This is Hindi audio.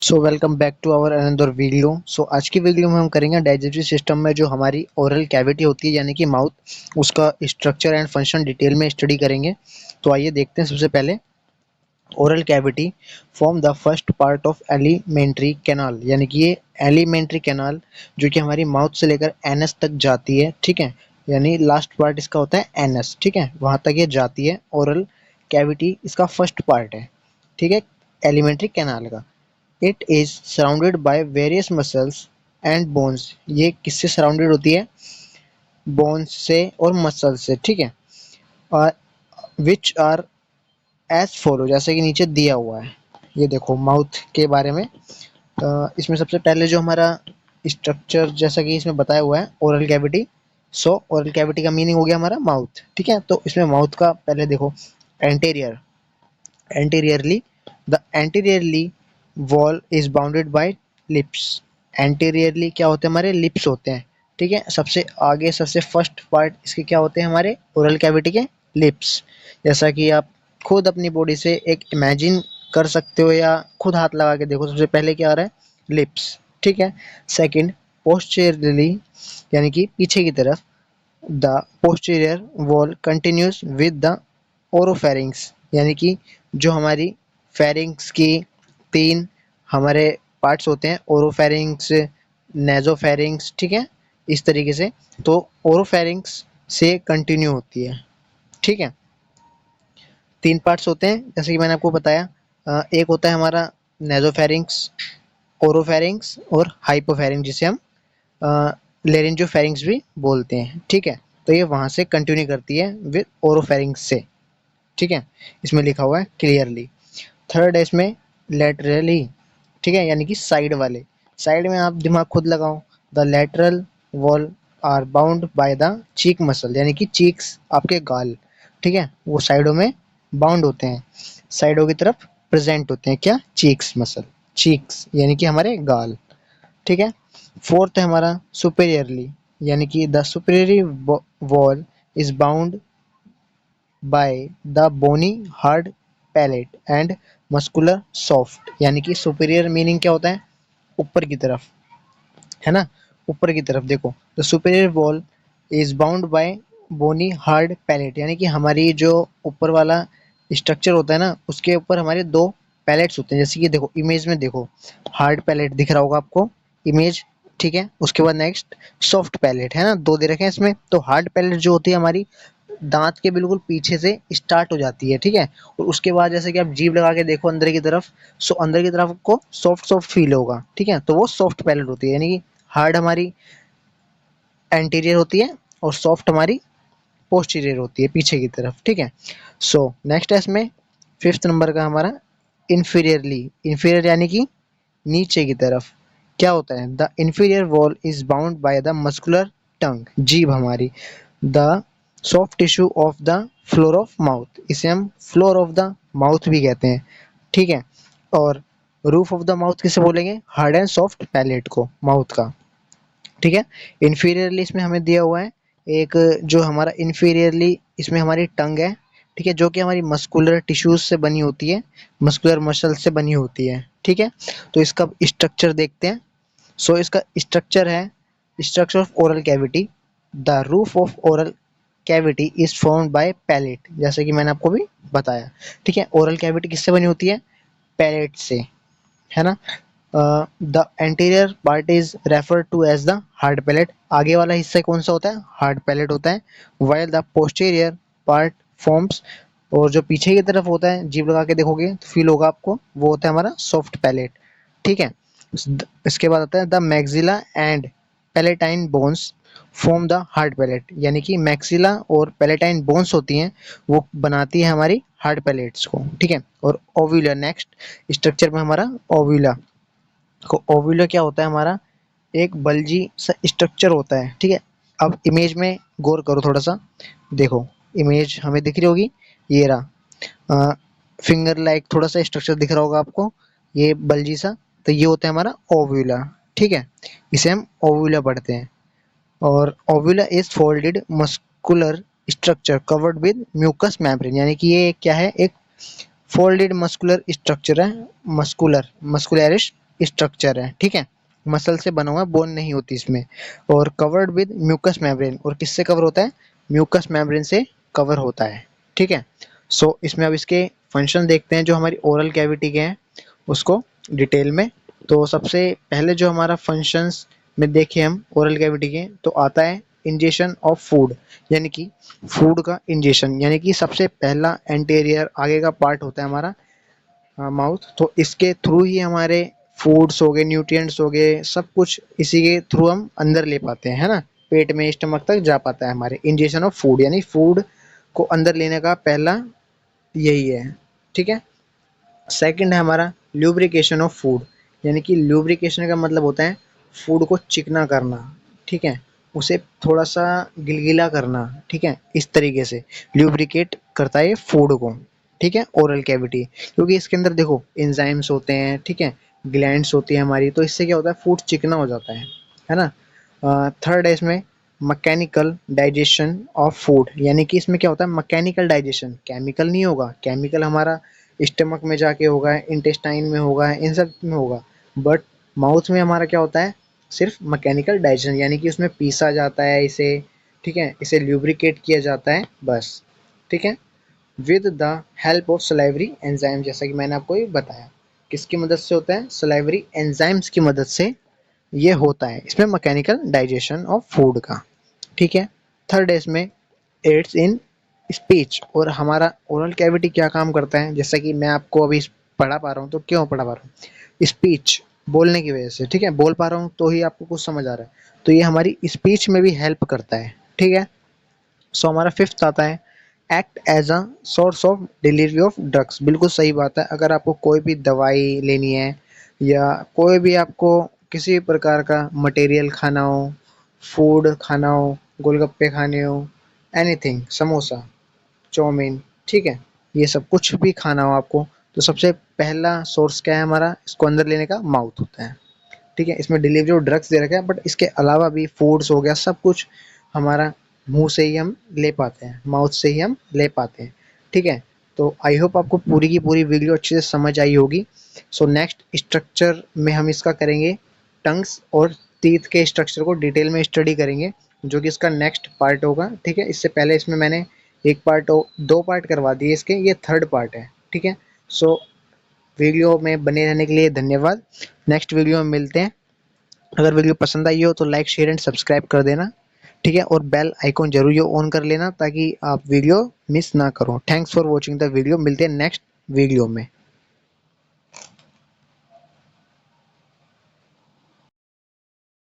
So welcome back to our another video. आज की वीडियो में हम करेंगे डाइजेस्टिव सिस्टम में जो हमारी ओरल कैविटी होती है यानी कि माउथ, उसका स्ट्रक्चर एंड फंक्शन डिटेल में स्टडी करेंगे। तो आइए देखते हैं। सबसे पहले oral cavity form the first part of alimentary canal, यानी कि ये एलिमेंट्री कैनाल जो कि हमारी माउथ से लेकर एनस तक जाती है। ठीक है, यानी लास्ट पार्ट इसका होता है एनस। ठीक है, वहाँ तक ये जाती है। ओरल कैविटी इसका फर्स्ट पार्ट है। ठीक है, एलिमेंट्री कैनाल का। It is surrounded by various muscles and bones. ये किससे सराउंडेड होती है? बोन्स से और मसल से। ठीक है, और विच आर एज फॉलो, जैसे कि नीचे दिया हुआ है। ये देखो माउथ के बारे में। इसमें सबसे पहले जो हमारा स्ट्रक्चर जैसा कि इसमें बताया हुआ है ओरल कैविटी। ओरल कैविटी का मीनिंग हो गया हमारा माउथ। ठीक है, तो इसमें माउथ का पहले देखो anterior. anteriorly the anteriorly wall is bounded by lips। anteriorly क्या होते हैं? हमारे लिप्स होते हैं। ठीक है, सबसे आगे सबसे फर्स्ट पार्ट इसके क्या होते हैं? हमारे ओरल कैविटी के लिप्स। जैसा कि आप खुद अपनी बॉडी से एक इमेजिन कर सकते हो या खुद हाथ लगा के देखो। सबसे पहले क्या आ रहा है? लिप्स। ठीक है, सेकंड पोस्टेरियरली, यानी कि पीछे की तरफ। The posterior wall continues with the oropharynx, यानी कि जो हमारी फेरिंग्स की तीन हमारे पार्ट्स होते हैं, ओरोफेरिंग्स, नेजोफेरिंग्स। ठीक है, इस तरीके से। तो ओरोफेरिंग्स से कंटिन्यू होती है। ठीक है, तीन पार्ट्स होते हैं जैसे कि मैंने आपको बताया। एक होता है हमारा नेजोफेरिंग्स, ओरोफेरिंग्स और हाइपोफेरिंग्स, जिसे हम लेरिंजोफेरिंग्स भी बोलते हैं। ठीक है, तो ये वहां से कंटिन्यू करती है विद ओरोफेरिंग्स से। ठीक है, इसमें लिखा हुआ है क्लियरली। थर्ड है इसमें लेटरली। ठीक है, यानी कि साइड वाले। साइड में आप दिमाग खुद लगाओ। The lateral wall are bound by the cheek muscle, यानी कि चीक्स आपके गाल। ठीक है, वो साइडों में बाउंड होते हैं, साइडों की तरफ प्रेजेंट होते हैं। क्या? Cheeks muscle. चीक्स यानी कि हमारे गाल। ठीक है, फोर्थ है हमारा सुपेरियरली, यानी कि the superior wall is bound by the bony hard palate and muscular soft, यानी कि सुपेरियर मीनिंग क्या होता है? ऊपर की तरफ, है ना? ऊपर की तरफ देखो, the superior wall is bound by bony hard palate, यानी कि हमारी जो ऊपर वाला स्ट्रक्चर होता है ना, उसके ऊपर हमारे दो पैलेट्स होते हैं। जैसे कि देखो इमेज में देखो, हार्ड पैलेट दिख रहा होगा आपको, इमेज। ठीक है, उसके बाद नेक्स्ट सॉफ्ट पैलेट, है ना? दो दे रखे हैं इसमें। तो हार्ड पैलेट जो होती है हमारी दांत के बिल्कुल पीछे से स्टार्ट हो जाती है। ठीक है, और उसके बाद जैसे कि आप जीभ लगा के देखो अंदर की तरफ, सो अंदर की तरफ आपको सॉफ्ट सॉफ्ट फील होगा। ठीक है, तो वो सॉफ्ट पैलेट होती है, यानी कि हार्ड हमारी एंटीरियर होती है और सॉफ्ट हमारी पोस्टीरियर होती है, पीछे की तरफ। ठीक है, नेक्स्ट है इसमें फिफ्थ नंबर का हमारा इंफीरियरली। इंफीरियर यानी कि नीचे की तरफ। क्या होता है? The inferior wall is bound by the muscular tongue, जीभ हमारी। The soft tissue of the floor of mouth, इसे हम फ्लोर ऑफ द माउथ भी कहते हैं। ठीक है, और रूफ ऑफ द माउथ किसे बोलेंगे? हार्ड एंड सॉफ्ट पैलेट को, माउथ का। ठीक है, इंफीरियरली इसमें हमें दिया हुआ है एक, जो हमारा इंफीरियरली इसमें हमारी टंग है। ठीक है, जो कि हमारी मस्कुलर टिश्यूज से बनी होती है, मस्कुलर मसल से बनी होती है। ठीक है, तो इसका स्ट्रक्चर देखते हैं। इसका स्ट्रक्चर है, structure of oral cavity. The roof of oral cavity is formed by palate, जैसे कि मैंने आपको भी बताया। ठीक है, ओरल कैविटी किससे बनी होती है? पैलेट से, है ना? The anterior part is refer to as the hard palate. आगे वाला हिस्सा कौन सा होता है? हार्ड पैलेट होता है। While the posterior part forms, और जो पीछे की तरफ होता है, जीभ लगा के देखोगे तो फील होगा आपको, वो होता है हमारा सॉफ्ट पैलेट। ठीक है, इसके बाद आता है the maxilla and palatine bones form the hard palate, यानी कि मैक्सिला और पैलेटाइन बोन्स होती हैं, वो बनाती है हमारी हार्ड पैलेट्स को। ठीक है, और ओव्यूला नेक्स्ट स्ट्रक्चर में हमारा ओव्यूला। ओव्यूला क्या होता है? हमारा एक बल्जी सा स्ट्रक्चर होता है। ठीक है, अब इमेज में गौर करो थोड़ा सा। देखो इमेज हमें दिख रही होगी, ये रहा। फिंगर लाइक थोड़ा सा स्ट्रक्चर दिख रहा होगा आपको, ये बल्जी सा। तो ये होता है हमारा ओव्यूला। ठीक है, इसे हम ओव्यूला पढ़ते हैं। और uvula is folded muscular structure covered with mucus membrane, यानी कि ये क्या है? एक फोल्डेड मस्कुलर स्ट्रक्चर है, मस्कुलर मस्कुलरिश स्ट्रक्चर है, ठीक है, मसल से बना हुआ, बोन नहीं होती इसमें। और कवर्ड विद म्यूकस मेम्ब्रेन, और किससे कवर होता है, म्यूकस मेम्ब्रेन से कवर होता है, ठीक है। सो इसमें अब इसके फंक्शन देखते हैं जो हमारी ओरल कैविटी के हैं उसको डिटेल में। तो सबसे पहले जो हमारा फंक्शंस में देखें हम ओरल कैविटी के, तो आता है इंजेशन ऑफ फूड, यानी कि फूड का इंजेशन, यानी कि सबसे पहला एंटीरियर आगे का पार्ट होता है हमारा माउथ। तो इसके थ्रू ही हमारे फूड्स हो गए, न्यूट्रिएंट्स हो गए, सब कुछ इसी के थ्रू हम अंदर ले पाते हैं, है ना, पेट में स्टमक तक जा पाता है हमारे। इंजेशन ऑफ फूड यानी फूड को अंदर लेने का पहला यही है, ठीक है। सेकंड है हमारा ल्यूब्रिकेशन ऑफ फूड, यानी कि ल्यूब्रिकेशन का मतलब होता है फूड को चिकना करना, ठीक है, उसे थोड़ा सा गिलगिला करना, ठीक है, इस तरीके से ल्यूब्रिकेट करता है फूड को, ठीक है, ओरल कैविटी। क्योंकि इसके अंदर देखो एंजाइम्स होते हैं, ठीक है, ग्लैंड्स होती है हमारी, तो इससे क्या होता है फूड चिकना हो जाता है ना। थर्ड है इसमें मैकेनिकल डाइजेशन ऑफ फूड, यानी कि इसमें क्या होता है मैकेनिकल डाइजेशन, केमिकल नहीं होगा, केमिकल हमारा स्टमक में जाके होगा, इंटेस्टाइन में होगा, इन सब में होगा, बट माउथ में हमारा क्या होता है सिर्फ मैकेनिकल डाइजेशन, यानी कि उसमें पीसा जाता है इसे, ठीक है, इसे ल्यूब्रिकेट किया जाता है बस, ठीक है, with the help of salivary enzyme, जैसा कि मैंने आपको ये बताया किसकी मदद से होता है, सलाइवरी एंजाइम्स की मदद से ये होता है इसमें मैकेनिकल डाइजेशन ऑफ फूड का, ठीक है। थर्ड है इसमें एड्स इन स्पीच, और हमारा ओरल कैविटी क्या काम करता है, जैसा कि मैं आपको अभी पढ़ा पा रहा हूँ, तो क्यों पढ़ा पा रहा हूँ, स्पीच बोलने की वजह से, ठीक है, बोल पा रहा हूँ तो ही आपको कुछ समझ आ रहा है, तो ये हमारी स्पीच में भी हेल्प करता है, ठीक है। सो हमारा फिफ्थ आता है act as a source of delivery of drugs, बिल्कुल सही बात है, अगर आपको कोई भी दवाई लेनी है या कोई भी आपको किसी भी प्रकार का मटेरियल खाना हो, फूड खाना हो, गोलगप्पे खाने हो, एनीथिंग, समोसा, चाउमीन, ठीक है, ये सब कुछ भी खाना हो आपको, तो सबसे पहला सोर्स क्या है हमारा इसको अंदर लेने का, माउथ होता है, ठीक है। इसमें डिलीवरी ऑफ ड्रग्स दे रखा है, बट इसके अलावा भी फूड्स हो गया, सब कुछ हमारा मुंह से ही हम ले पाते हैं, माउथ से ही हम ले पाते हैं, ठीक है। तो आई होप आपको पूरी की पूरी वीडियो अच्छे से समझ आई होगी। सो नेक्स्ट स्ट्रक्चर में हम इसका करेंगे टंग्स और टीथ के स्ट्रक्चर को डिटेल में स्टडी करेंगे, जो कि इसका नेक्स्ट पार्ट होगा, ठीक है। इससे पहले इसमें मैंने एक पार्ट दो पार्ट करवा दिए इसके, ये थर्ड पार्ट है, ठीक है। सो वीडियो में बने रहने के लिए धन्यवाद। नेक्स्ट वीडियो में मिलते हैं। अगर वीडियो पसंद आई हो तो लाइक शेयर एंड सब्सक्राइब कर देना, ठीक है, और बेल आइकॉन जरूर ये ऑन कर लेना ताकि आप वीडियो मिस ना करो। Thanks for watching the video, मिलते हैं नेक्स्ट वीडियो में।